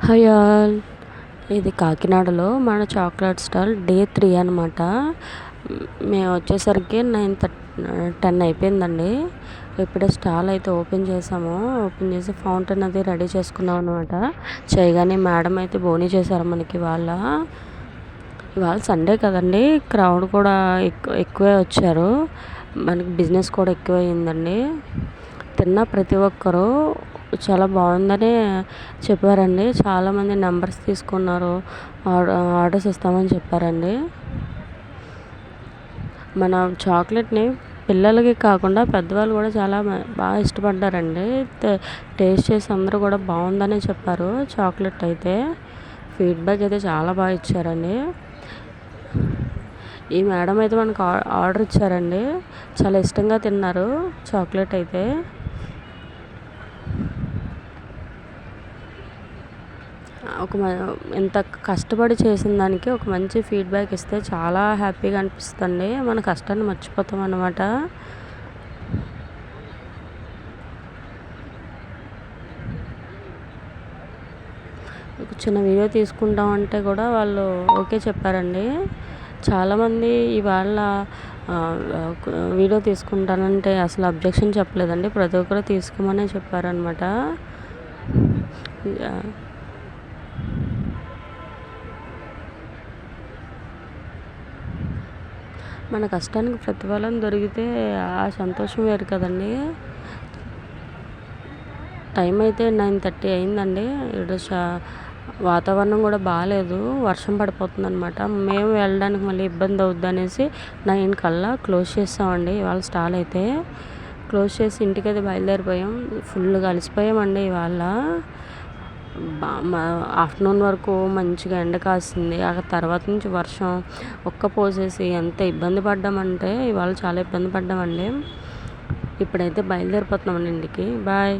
Hi all. ఇది కాకినాడలో మన చాక్లెట్ స్టాల్ డే 3 అనమాట. మేము వచ్చేసరికి 9:10 అయిపోయిందండి. ఇప్పుడే స్టాల్ అయితే ఓపెన్ చేసాము. ఓపెన్ చేసి ఫౌంటైన్ అది రెడీ చేసుకున్నాం అనమాట. చేయగానే మేడం అయితే బోనీ చేశారు మనకి. ఇవాళ సండే కదండి, క్రౌడ్ కూడా ఎక్కువే వచ్చారు. మనకి బిజినెస్ కూడా ఎక్కువ అయిందండి. తిన్న ప్రతి ఒక్కరు చాలా బాగుందని చెప్పారండి. చాలామంది నెంబర్స్ తీసుకున్నారు, ఆర్డర్స్ ఇస్తామని చెప్పారండి. మన చాక్లెట్ని పిల్లలకి కాకుండా పెద్దవాళ్ళు కూడా చాలా బాగా ఇష్టపడ్డారండి. టేస్ట్ చేసి అందరూ కూడా బాగుందని చెప్పారు. చాక్లెట్ అయితే ఫీడ్బ్యాక్ అయితే చాలా బాగా ఇచ్చారండి. ఈ మేడం అయితే మనకు ఆర్డర్ ఇచ్చారండి. చాలా ఇష్టంగా తిన్నారు చాక్లెట్ అయితే. ఇంత కష్టపడి చేసిన దానికి ఒక మంచి ఫీడ్బ్యాక్ ఇస్తే చాలా హ్యాపీగా అనిపిస్తుంది. మన కష్టాన్ని మర్చిపోతాం అన్నమాట. ఒక చిన్న వీడియో తీసుకుంటామంటే కూడా వాళ్ళు ఓకే చెప్పారండి. చాలామంది ఇవాళ వీడియో తీసుకుంటానంటే అసలు అబ్జెక్షన్ చెప్పలేదండి. ప్రతి ఒక్కరు తీసుకోమనే చెప్పారనమాట. మన కష్టానికి ప్రతిఫలం దొరికితే ఆ సంతోషం వేరు కదండి. టైం అయితే 9:30 అయిందండి. ఇక్కడ వాతావరణం కూడా బాగాలేదు, వర్షం పడిపోతుంది అనమాట. మేము వెళ్ళడానికి మళ్ళీ ఇబ్బంది అవుద్ది అనేసి 9 కల్లా క్లోజ్ చేస్తామండి. ఇవాళ స్టాల్ అయితే క్లోజ్ చేసి ఇంటికైతే బయలుదేరిపోయాం. ఫుల్గా అలసిపోయామండి. ఇవాళ ఆఫ్టర్నూన్ వరకు మంచిగా ఎండ కాసింది. ఆ తర్వాత నుంచి వర్షం పోసేసి ఎంత ఇబ్బంది పడ్డామంటే ఇవాళ చాలా ఇబ్బంది పడ్డామండి. ఇప్పుడైతే బయలుదేరిపోతున్నామండి ఇంటికి. బాయ్.